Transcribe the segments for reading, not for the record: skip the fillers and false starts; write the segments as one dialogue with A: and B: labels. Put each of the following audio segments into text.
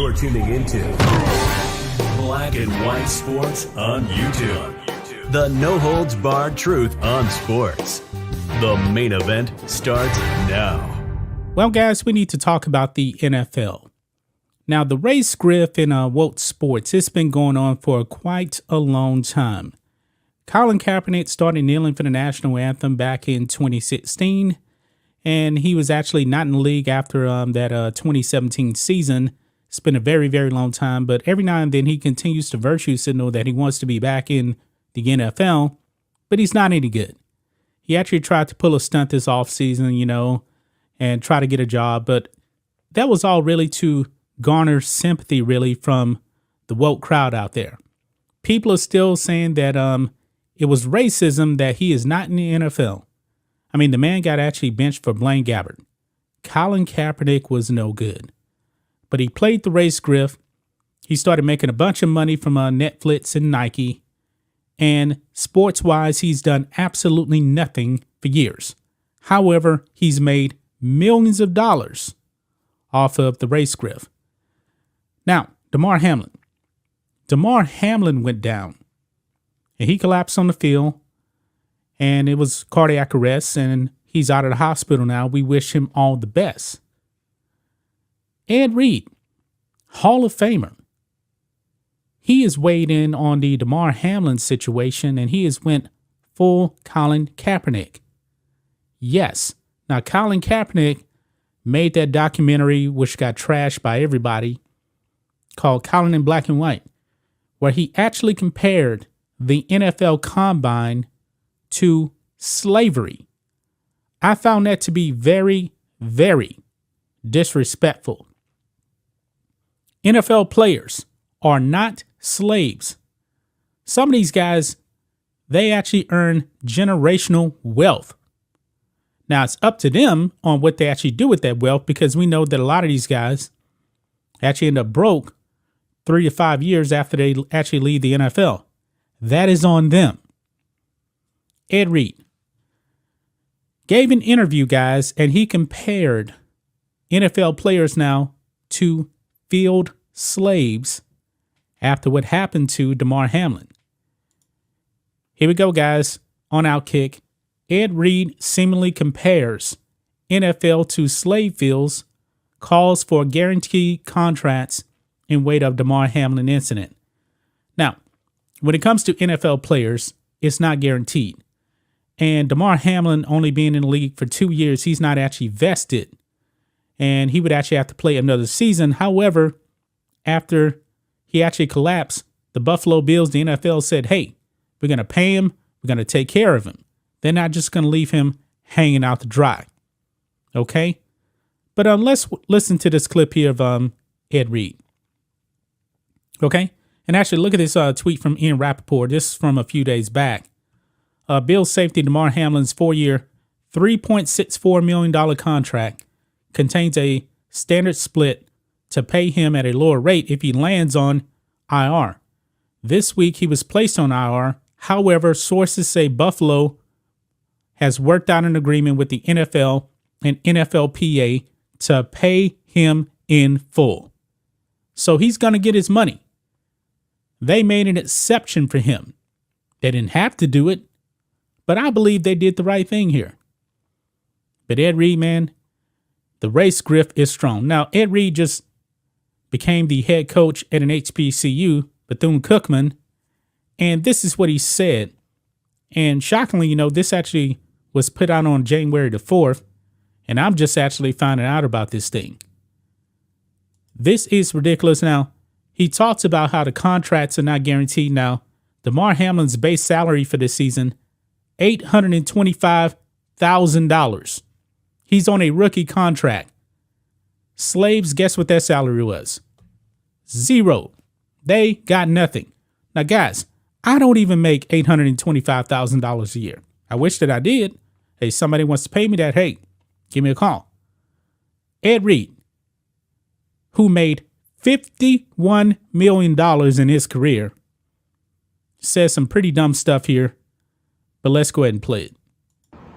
A: You're tuning into Black and White Sports on YouTube. The no-holds-barred truth on sports. The main event starts now.
B: Well, guys, we need to talk about the NFL. Now, the race grift in woke sports, it's been going on for quite a long time. Colin Kaepernick started kneeling for the national anthem back in 2016, and he was actually not in the league after that 2017 season. It's been a very, very long time, but every now and then he continues to virtue signal that he wants to be back in the NFL, but he's not any good. He actually tried to pull a stunt this offseason, and try to get a job, but that was all really to garner sympathy, really, from the woke crowd out there. People are still saying that it was racism that he is not in the NFL. I mean, the man got actually benched for Blaine Gabbert. Colin Kaepernick was no good. But he played the race grift. He started making a bunch of money from Netflix and Nike. And sports-wise, he's done absolutely nothing for years. However, he's made millions of dollars off of the race grift. Now, Damar Hamlin. Damar Hamlin went down. And he collapsed on the field. And it was cardiac arrest. And he's out of the hospital now. We wish him all the best. Ed Reed, Hall of Famer. He has weighed in on the Damar Hamlin situation, and he has went full Colin Kaepernick. Yes. Now, Colin Kaepernick made that documentary, which got trashed by everybody, called Colin in Black and White, where he actually compared the NFL Combine to slavery. I found that to be very, very disrespectful. NFL players are not slaves. Some of these guys, they actually earn generational wealth. Now, it's up to them on what they actually do with that wealth, because we know that a lot of these guys actually end up broke 3 to 5 years after they actually leave the NFL. That is on them. Ed Reed gave an interview, guys, and he compared NFL players now to field slaves after what happened to Damar Hamlin. Here we go, guys. On Outkick, Ed Reed seemingly compares NFL to slave fields, calls for guaranteed contracts in wake of Damar Hamlin incident. Now, when it comes to NFL players, it's not guaranteed. And Damar Hamlin only being in the league for 2 years, he's not actually vested. And he would actually have to play another season. However, after he actually collapsed, the Buffalo Bills, the NFL said, hey, we're going to pay him. We're going to take care of him. They're not just going to leave him hanging out to dry. Okay? But let's listen to this clip here of Ed Reed. Okay? And actually, look at this tweet from Ian Rappaport. This is from a few days back. Bills safety Damar Hamlin's 4-year, $3.64 million contract contains a standard split to pay him at a lower rate if he lands on IR. This week, he was placed on IR. However, sources say Buffalo has worked out an agreement with the NFL and NFLPA to pay him in full. So he's going to get his money. They made an exception for him. They didn't have to do it, but I believe they did the right thing here. But Ed Reed, man, the race grift is strong. Now, Ed Reed just became the head coach at an HBCU, Bethune-Cookman, and this is what he said. And shockingly, this actually was put out on January the 4th, and I'm just actually finding out about this thing. This is ridiculous. Now, he talks about how the contracts are not guaranteed. Now, Damar Hamlin's base salary for this season, $825,000. He's on a rookie contract. Slaves, guess what their salary was? $0. They got nothing. Now, guys, I don't even make $825,000 a year. I wish that I did. Hey, somebody wants to pay me that. Hey, give me a call. Ed Reed, who made $51 million in his career, says some pretty dumb stuff here, but let's go ahead and play it.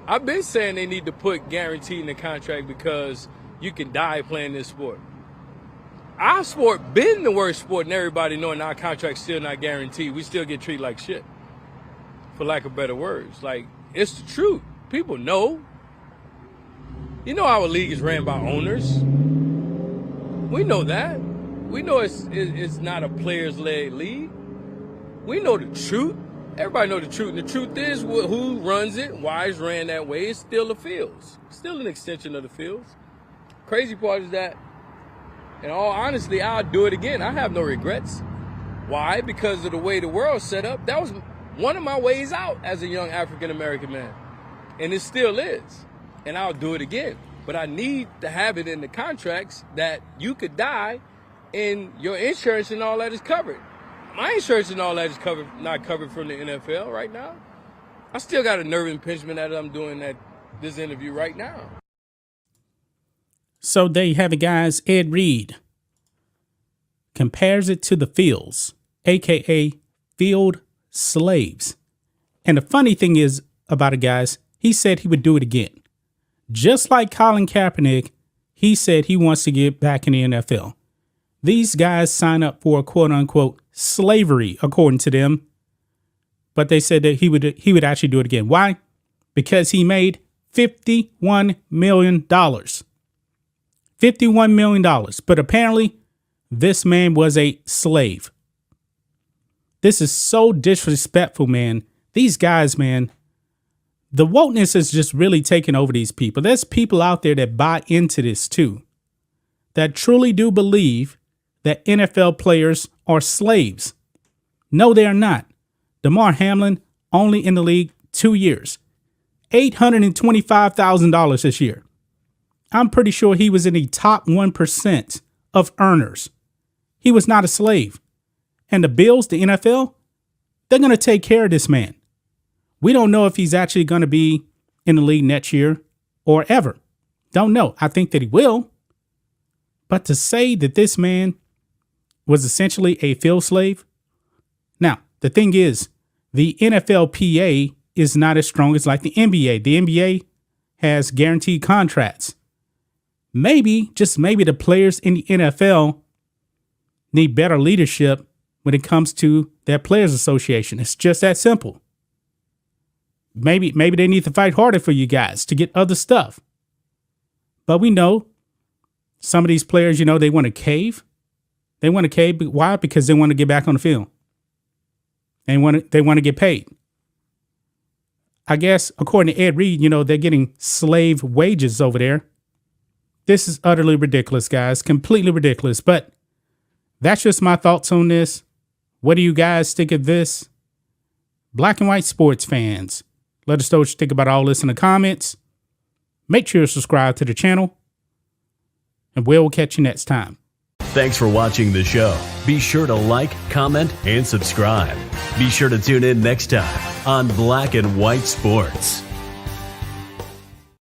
C: I've been saying they need to put guarantee in the contract because you can die playing this sport. our sport been the worst sport, and everybody knowing our contract's still not guaranteed. We still get treated like shit, for lack of better words. Like, it's the truth. People know. You know our league is ran by owners. We know that. We know it's not a players-led league. We know the truth. Everybody know the truth. And the truth is who runs it, why it's ran that way. It's still the fields. Still an extension of the fields. Crazy part is that, in all honesty, I'll do it again. I have no regrets. Why? Because of the way the world's set up. That was one of my ways out as a young African-American man. And it still is. And I'll do it again. But I need to have it in the contracts that you could die and your insurance and all that is covered. My insurance and all that is not covered from the NFL right now. I still got a nerve impingement that I'm doing at this interview right now.
B: So there you have it, guys. Ed Reed compares it to the fields, a.k.a. field slaves. And the funny thing is about it, guys, he said he would do it again. Just like Colin Kaepernick, he said he wants to get back in the NFL. These guys sign up for quote unquote slavery, according to them. But they said that he would actually do it again. Why? Because he made $51 million. $51 million. But apparently this man was a slave. This is so disrespectful, man. These guys, man, the wokeness is just really taking over these people. There's people out there that buy into this too, that truly do believe that NFL players are slaves. No, they are not. Damar Hamlin, only in the league 2 years, $825,000 this year. I'm pretty sure he was in the top 1% of earners. He was not a slave. And the Bills, the NFL, they're going to take care of this man. We don't know if he's actually going to be in the league next year or ever. Don't know. I think that he will. But to say that this man was essentially a field slave. Now, the thing is, the NFLPA is not as strong as like the NBA. The NBA has guaranteed contracts. Maybe, just maybe, the players in the NFL need better leadership when it comes to their players association. It's just that simple. Maybe they need to fight harder for you guys to get other stuff. But we know some of these players, you know, they want to cave. They want to cave. Why? Because they want to get back on the field. They want to get paid. I guess, according to Ed Reed, you know, they're getting slave wages over there. This is utterly ridiculous, guys. Completely ridiculous. But that's just my thoughts on this. What do you guys think of this? Black and white sports fans, let us know what you think about all this in the comments. Make sure to subscribe to the channel. And we'll catch you next time.
A: Thanks for watching the show. Be sure to like, comment, and subscribe. Be sure to tune in next time on Black and White Sports.